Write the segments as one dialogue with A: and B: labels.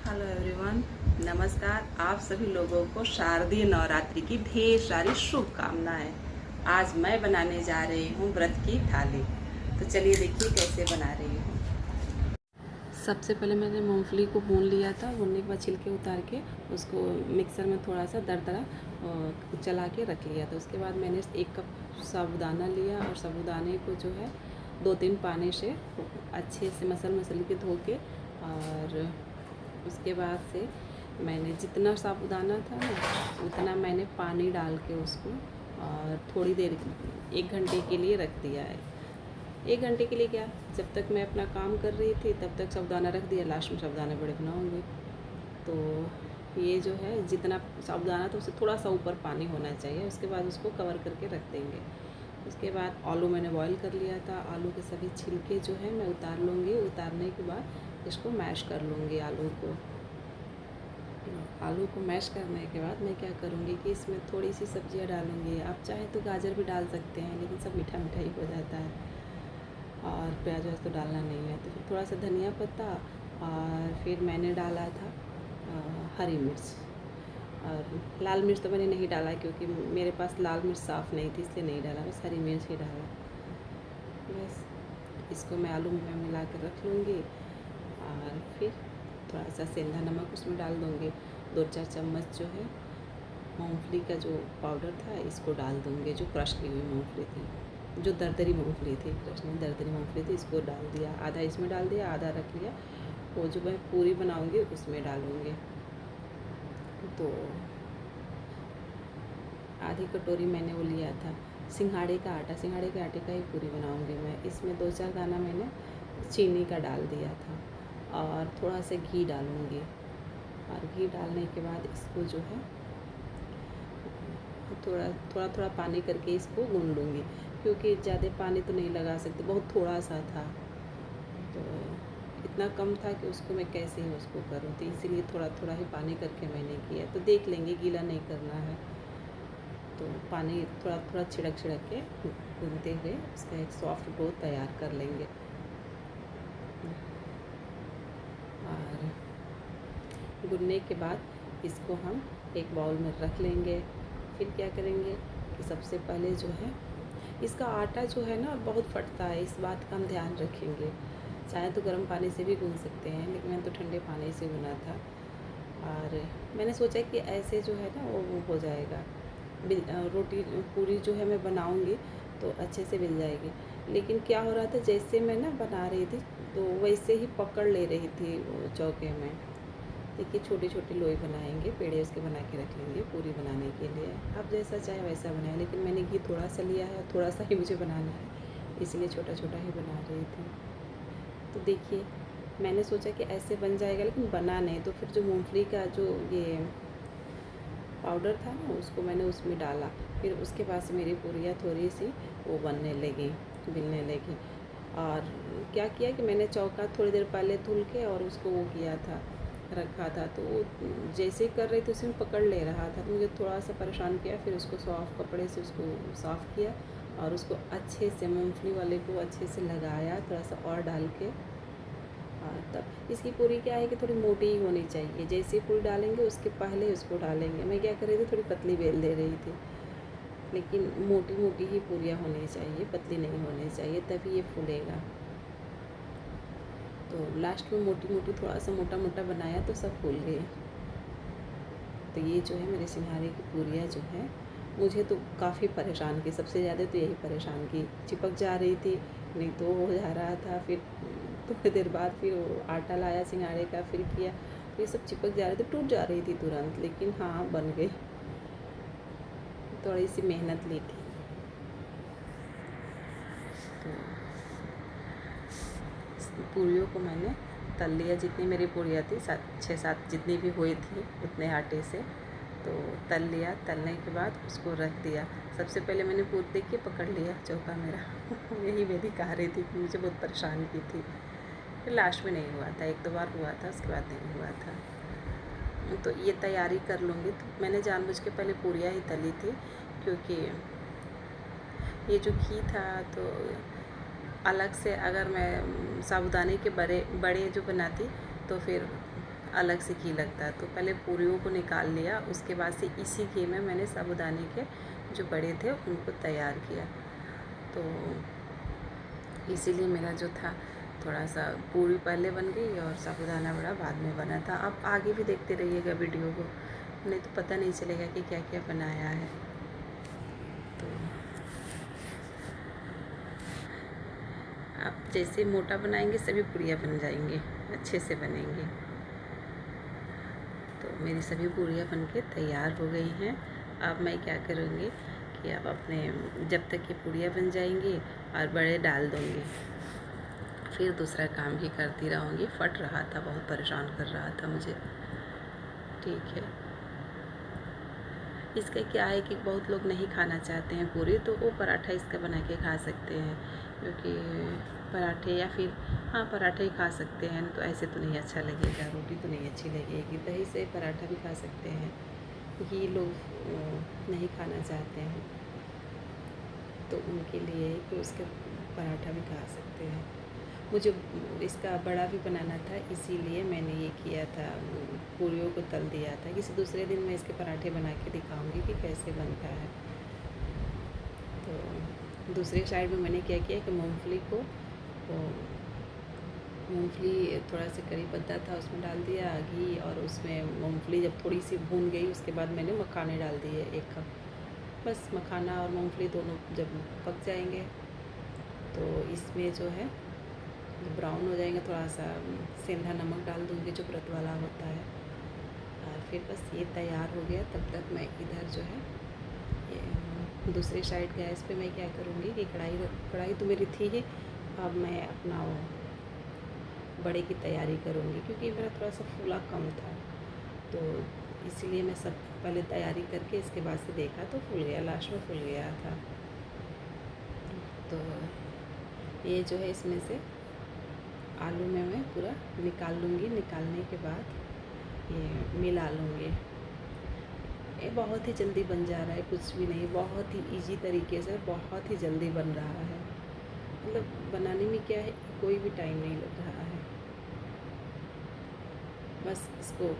A: Hello everyone, नमस्कार। आप सभी लोगों को शारदीय नवरात्रि की ढेर सारी शुभकामनाएं। आज मैं बनाने जा रही हूँ व्रत की थाली। तो चलिए देखिए कैसे बना रही हूँ। सबसे पहले मैंने मूंगफली को भून लिया था। भूनने के बाद छिलके उतार के उसको मिक्सर में थोड़ा सा दरदरा चला के रख लिया था। उसके बाद मैंने 1 कप साबूदाना लिया और साबूदाने को जो है 2-3 पानी से अच्छे से मसल के धो के, और उसके बाद से मैंने जितना साबूदाना था ना उतना मैंने पानी डाल के उसको और थोड़ी देर 1 घंटे के लिए रख दिया है। 1 घंटे के लिए क्या, जब तक मैं अपना काम कर रही थी तब तक साबूदाना रख दिया। लास्ट में साबूदाने बड़े बनाऊंगी तो ये जो है जितना साबूदाना था उससे थोड़ा सा ऊपर पानी होना चाहिए। उसके बाद उसको कवर करके रख देंगे। उसके बाद आलू मैंने बॉईल कर लिया था। आलू के सभी छिलके जो है मैं उतार लूँगी। उतारने के बाद इसको मैश कर लूँगी। आलू को मैश करने के बाद मैं क्या करूँगी कि इसमें थोड़ी सी सब्जियाँ डालूँगी। आप चाहें तो गाजर भी डाल सकते हैं, लेकिन सब मीठा मीठा ही हो जाता है और प्याज व्याज तो डालना नहीं है। तो फिर थोड़ा सा धनिया पत्ता, और फिर मैंने डाला था हरी मिर्च। और लाल मिर्च तो मैंने नहीं डाला क्योंकि मेरे पास लाल मिर्च साफ़ नहीं थी, इसलिए नहीं डाला, बस हरी मिर्च ही डाला। बस इसको मैं आलू में मिला कर रख लूँगी और फिर थोड़ा सा सेंधा नमक उसमें डाल दूँगी। 2-4 चम्मच जो है मूंगफली का जो पाउडर था इसको डाल दूँगी, जो क्रश की हुई मूंगफली थी, जो दरदरी मूंगफली थी, क्रश नहीं दरदरी मूंगफली थी, इसको डाल दिया। आधा इसमें डाल दिया, आधा रख लिया। वो जो मैं पूरी बनाऊँगी उसमें डालूँगी। तो आधी कटोरी मैंने वो लिया था सिंघाड़े का आटा, सिंघाड़े के आटे का ही पूरी बनाऊँगी मैं। इसमें 2-4 दाना मैंने चीनी का डाल दिया था और थोड़ा सा घी डालूँगी। और घी डालने के बाद इसको जो है थोड़ा पानी करके इसको गूँध लूँगी, क्योंकि ज़्यादा पानी तो नहीं लगा सकते, बहुत थोड़ा सा था। तो इतना कम था कि उसको मैं कैसे ही उसको करूँ, तो इसीलिए थोड़ा ही पानी करके मैंने किया। तो देख लेंगे, गीला नहीं करना है। तो पानी थोड़ा छिड़क के गूँधते हुए उसका एक सॉफ्ट डो तैयार कर लेंगे। और गूँधने के बाद इसको हम एक बाउल में रख लेंगे। फिर क्या करेंगे कि सबसे पहले जो है इसका आटा जो है ना बहुत फटता है, इस बात का हम ध्यान रखेंगे। चाहे तो गर्म पानी से भी गूँध सकते हैं, लेकिन मैंने तो ठंडे पानी से गूँधा था। और मैंने सोचा कि ऐसे जो है ना वो हो जाएगा, रोटी पूरी जो है मैं बनाऊँगी तो अच्छे से मिल जाएगी। लेकिन क्या हो रहा था, जैसे मैं ना बना रही थी तो वैसे ही पकड़ ले रही थी वो चौके में। देखिए छोटे छोटे लोई बनाएंगे, पेड़े उसके बना के रख लेंगे पूरी बनाने के लिए। आप जैसा चाहे वैसा बनाएं, लेकिन मैंने घी थोड़ा सा लिया है, थोड़ा सा ही मुझे बनाना है, इसलिए छोटा छोटा ही बना रही थी। तो देखिए मैंने सोचा कि ऐसे बन जाएगा, लेकिन बना नहीं। तो फिर जो मूंगफली का जो ये पाउडर था ना उसको मैंने उसमें डाला। फिर उसके बाद से मेरी पूरियाँ थोड़ी सी वो बनने लगी, मिलने लगी। और क्या किया कि मैंने चौका थोड़ी देर पहले धुल के और उसको वो किया था, रखा था। तो वो जैसे ही कर रही थी उसमें पकड़ ले रहा था, तो मुझे थोड़ा सा परेशान किया। फिर उसको सॉफ्ट कपड़े से उसको साफ़ किया और उसको अच्छे से मूंगफली वाले को अच्छे से लगाया, थोड़ा सा और डाल के। और तब इसकी पूरी क्या है कि थोड़ी मोटी ही होनी चाहिए। जैसे पूरी डालेंगे उसके पहले उसको डालेंगे। मैं क्या कर रही थी, थोड़ी पतली बेल दे रही थी, लेकिन मोटी मोटी ही पूरियाँ होनी चाहिए, पतली नहीं होनी चाहिए, तभी ये फूलेगा। तो लास्ट में मोटी मोटी थोड़ा सा मोटा मोटा बनाया तो सब फूल गए। तो ये जो है मेरे सिंघाड़े की पूरियाँ जो है मुझे तो काफ़ी परेशान की, सबसे ज़्यादा तो यही परेशान की। चिपक जा रही थी, नहीं तो हो जा रहा था। फिर थोड़ी देर बाद फिर वो आटा लाया सिंघाड़े का, फिर किया तो ये सब चिपक जा रहे थे, टूट जा रही थी तुरंत। लेकिन हाँ बन गई, थोड़ी सी मेहनत ली थी। तो पूरियों को मैंने तल लिया, जितनी मेरी पूरियाँ थी 6-7 जितनी भी हुई थी उतने आटे से, तो तल लिया। तलने के बाद उसको रख दिया। सबसे पहले मैंने पूरी देखिए पकड़ लिया चौका मेरा यही मेरी कहा रही थी कि मुझे बहुत परेशान की थी। फिर लास्ट में नहीं हुआ था, 1-2 बार हुआ था, उसके बाद नहीं हुआ था। तो ये तैयारी कर लूँगी। तो मैंने जानबूझ के पहले पूरियाँ ही तली थी, क्योंकि ये जो घी था तो अलग से अगर मैं साबूदाने के बड़े जो बनाती तो फिर अलग से घी लगता है। तो पहले पूरियों को निकाल लिया, उसके बाद से इसी घी में मैंने साबूदाने के जो बड़े थे उनको तैयार किया। तो इसीलिए मेरा जो था थोड़ा सा पूरी पहले बन गई और साबूदाना बड़ा बाद में बना था। आप आगे भी देखते रहिएगा वीडियो को, नहीं तो पता नहीं चलेगा कि क्या क्या बनाया है। तो आप जैसे मोटा बनाएंगे सभी पूरियाँ बन जाएंगी, अच्छे से बनेंगी। तो मेरी सभी पूरियाँ बनके तैयार हो गई हैं। अब मैं क्या करूँगी कि अब अपने जब तक ये पूरियाँ बन जाएंगी और बड़े डाल दूँगी, फिर दूसरा काम भी करती रहूँगी। फट रहा था, बहुत परेशान कर रहा था मुझे। ठीक है, इसका क्या है कि बहुत लोग नहीं खाना चाहते हैं पूरी, तो वो पराठा इसका बना के खा सकते हैं, क्योंकि पराठे या फिर हाँ पराठा ही खा सकते हैं। तो ऐसे तो नहीं अच्छा लगेगा, रोटी तो नहीं अच्छी लगेगी। दही से पराठा भी खा सकते हैं, ये लोग नहीं खाना चाहते हैं तो उनके लिए तो उसका पराठा भी खा सकते हैं। मुझे इसका बड़ा भी बनाना था, इसीलिए मैंने ये किया था, पूरियों को तल दिया था। किसी दूसरे दिन मैं इसके पराठे बना के दिखाऊंगी कि कैसे बनता है। तो दूसरे साइड में मैंने क्या किया कि मूंगफली को, मूंगफली थोड़ा सा करी पत्ता था उसमें डाल दिया घी, और उसमें मूंगफली जब थोड़ी सी भून गई उसके बाद मैंने मखाने डाल दिए 1 कप। बस मखाना और मूंगफली दोनों जब पक जाएंगे तो इसमें जो है ब्राउन हो जाएंगे, थोड़ा सा सेंधा नमक डाल दूँगी जो व्रत वाला होता है। और फिर बस ये तैयार हो गया। तब तक मैं इधर जो है ये दूसरी साइड गैस पे मैं क्या करूँगी कि कढ़ाई तो मेरी थी ही, अब मैं अपना वो बड़े की तैयारी करूँगी, क्योंकि मेरा थोड़ा सा फूला कम था। तो इसीलिए मैं सब पहले तैयारी करके इसके बाद से देखा तो फूल गया, लास्ट में फूल गया था। तो ये जो है इसमें से आलू में मैं पूरा निकाल लूँगी। निकालने के बाद ये मिला लूँगी। ये बहुत ही जल्दी बन जा रहा है, कुछ भी नहीं, बहुत ही इजी तरीके से बहुत ही जल्दी बन रहा है। मतलब बनाने में क्या है, कोई भी टाइम नहीं लग रहा है। बस इसको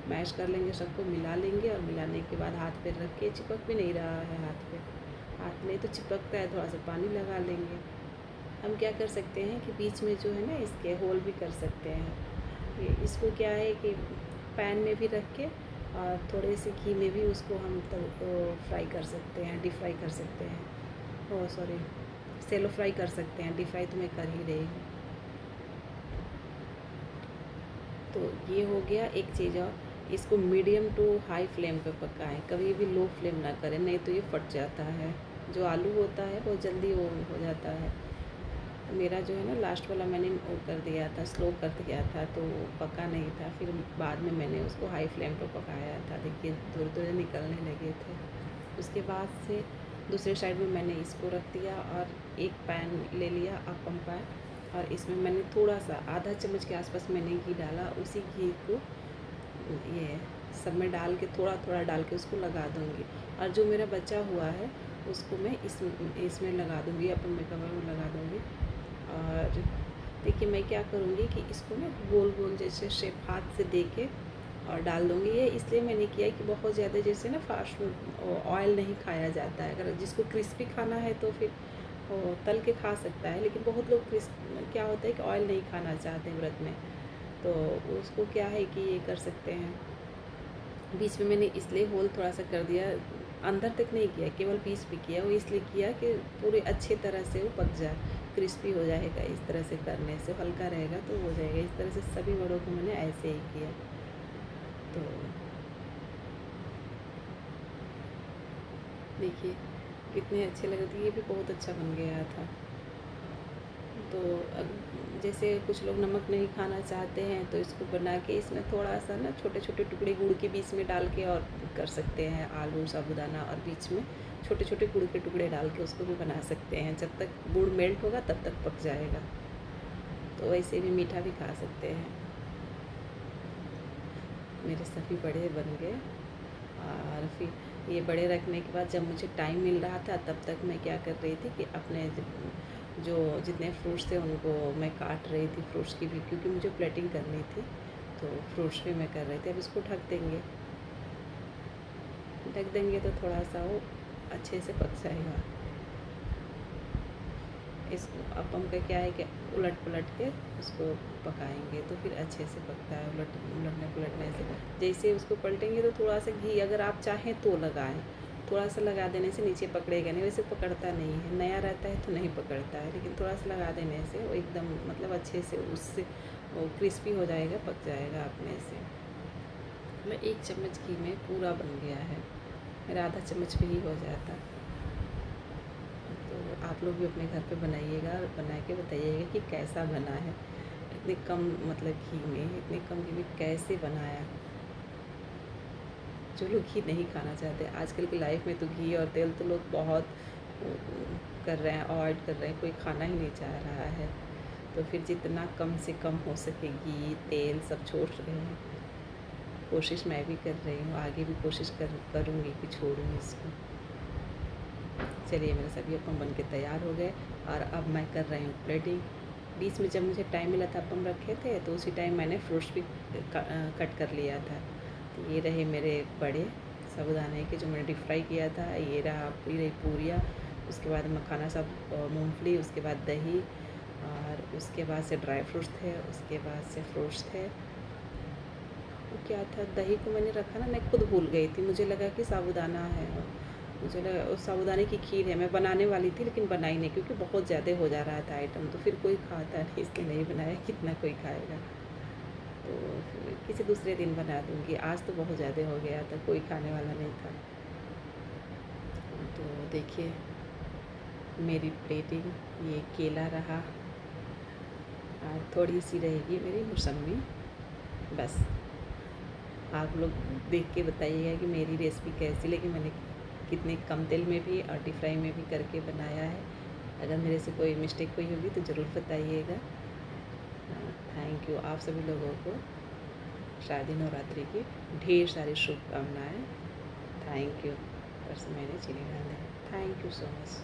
A: मैश कर लेंगे, सबको मिला लेंगे, और मिलाने के बाद हाथ पे रख के, चिपक भी नहीं रहा है हाथ में तो चिपकता है, थोड़ा सा पानी लगा लेंगे। हम क्या कर सकते हैं कि बीच में जो है ना इसके होल भी कर सकते हैं। इसको क्या है कि पैन में भी रख के और थोड़े से घी में भी उसको हम फ्राई कर सकते हैं, डीप फ्राई कर सकते हैं। ओह सॉरी, सेलो फ्राई कर सकते हैं, डीप फ्राई तो मैं कर ही रही हूँ। तो ये हो गया एक चीज़। और इसको मीडियम टू हाई फ्लेम पे पकाएं, कभी भी लो फ्लेम ना करें, नहीं तो ये फट जाता है। जो आलू होता है बहुत जल्दी वो हो जाता है। मेरा जो है ना लास्ट वाला मैंने वो कर दिया था, स्लो कर दिया था, तो पका नहीं था। फिर बाद में मैंने उसको हाई फ्लेम पे पकाया था, देखिए धुआं धुआं निकलने लगे थे। उसके बाद से दूसरे साइड में मैंने इसको रख दिया और एक पैन ले लिया अपम पैन, और इसमें मैंने थोड़ा सा आधा चम्मच के आसपास मैंने घी डाला। उसी घी को ये सब में डाल के थोड़ा थोड़ा डाल के उसको लगा दूँगी, और जो मेरा बचा हुआ है उसको मैं इसमें लगा दूँगी, अपन में कवर में लगा दूँगी। और देखिए मैं क्या करूँगी कि इसको ना गोल गोल जैसे शेप हाथ से दे के और डाल दूँगी। ये इसलिए मैंने किया कि बहुत ज़्यादा जैसे ना फास्ट फूड ऑयल नहीं खाया जाता है। अगर जिसको क्रिस्पी खाना है तो फिर तल के खा सकता है, लेकिन बहुत लोग क्या होता है कि ऑयल नहीं खाना चाहते हैं व्रत में, तो उसको क्या है कि ये कर सकते हैं। बीच में मैंने इसलिए होल थोड़ा सा कर दिया, अंदर तक नहीं किया, केवल पीस पे किया। वो इसलिए किया कि पूरे अच्छे तरह से वो पक जाए, क्रिस्पी हो जाएगा। इस तरह से करने से हल्का रहेगा तो हो जाएगा। इस तरह से सभी बड़ों को मैंने ऐसे ही किया। तो देखिए कितने अच्छे लग रहे थे, ये भी बहुत अच्छा बन गया था। तो जैसे कुछ लोग नमक नहीं खाना चाहते हैं तो इसको बना के इसमें थोड़ा सा ना छोटे छोटे टुकड़े गुड़ के बीच में डाल के और कर सकते हैं, आलू साबुदाना और बीच में छोटे छोटे गुड़ के टुकड़े डाल के उसको भी बना सकते हैं। जब तक गुड़ मेल्ट होगा तब तक पक जाएगा। तो वैसे भी मीठा भी खा सकते हैं। मेरे सभी बड़े बन गए, और फिर ये बड़े रखने के बाद जब मुझे टाइम मिल रहा था तब तक मैं क्या कर रही थी कि अपने जो जितने फ्रूट्स थे उनको मैं काट रही थी, फ्रूट्स की भी, क्योंकि मुझे प्लेटिंग करनी थी, तो फ्रूट्स भी मैं कर रही थी। अब इसको ढक देंगे, ढक देंगे तो थोड़ा सा वो अच्छे से पक जाएगा। इस अपम का क्या है कि उलट पुलट के उसको पकाएंगे तो फिर अच्छे से पकता है। उलटने पुलटने से जैसे उसको पलटेंगे तो थोड़ा सा घी अगर आप चाहें तो लगाएं, थोड़ा सा लगा देने से नीचे पकड़ेगा नहीं, वैसे पकड़ता नहीं है, नया रहता है तो नहीं पकड़ता है, लेकिन थोड़ा सा लगा देने से वो एकदम मतलब अच्छे से उससे वो क्रिस्पी हो जाएगा, पक जाएगा अपने से। मैं 1 चम्मच घी में पूरा बन गया है, मेरा आधा चम्मच भी ही हो जाता। तो आप लोग भी अपने घर पे बनाइएगा और बना के बताइएगा कि कैसा बना है। इतने कम मतलब घी में, इतने कम घी में कैसे बनाया। जो लोग घी नहीं खाना चाहते, आजकल की लाइफ में तो घी और तेल तो लोग बहुत कर रहे हैं, अवॉइड कर रहे हैं, कोई खाना ही नहीं चाह रहा है। तो फिर जितना कम से कम हो सके घी तेल सब छोड़ रहे हैं। कोशिश मैं भी कर रही हूँ, आगे भी कोशिश करूँगी कि छोड़ूँ इसको। चलिए मेरे सभी अपम बन के तैयार हो गए और अब मैं कर रही हूँ प्लेटिंग। बीच में जब मुझे टाइम मिला था अपम रखे थे तो उसी टाइम मैंने फ्रूट्स भी कट कर लिया था। तो ये रहे मेरे बड़े साबूदाने के जो मैंने डीप फ्राई किया था, ये रही पूरियाँ, उसके बाद मखाना सब मूंगफली, उसके बाद दही और उसके बाद से ड्राई फ्रूट्स थे, उसके बाद से फ्रूट्स थे। वो क्या था, दही को मैंने रखा ना, मैं खुद भूल गई थी, मुझे लगा कि साबूदाना है, मुझे लगा उस साबूदाने की खीर है। मैं बनाने वाली थी लेकिन बनाई नहीं क्योंकि बहुत ज़्यादा हो जा रहा था आइटम, तो फिर कोई खाता नहीं, इसलिए नहीं बनाया, कितना कोई खाएगा। तो किसी दूसरे दिन बना दूँगी, आज तो बहुत ज़्यादा हो गया था, कोई खाने वाला नहीं था। तो देखिए मेरी प्लेटिंग, ये केला रहा और थोड़ी सी रहेगी मेरी मौसमी, बस। आप लोग देख के बताइएगा कि मेरी रेसिपी कैसी लगी, मैंने कितने कम तेल में भी और डीप फ्राई में भी करके बनाया है। अगर मेरे से कोई मिस्टेक हुई होगी तो ज़रूर बताइएगा। Thank you. आप सभी लोगों को शारदीय नवरात्रि की ढेर सारी शुभकामनाएँ। Thank you. ऊपर से मैंने चीनी डाल दी। Thank you so much.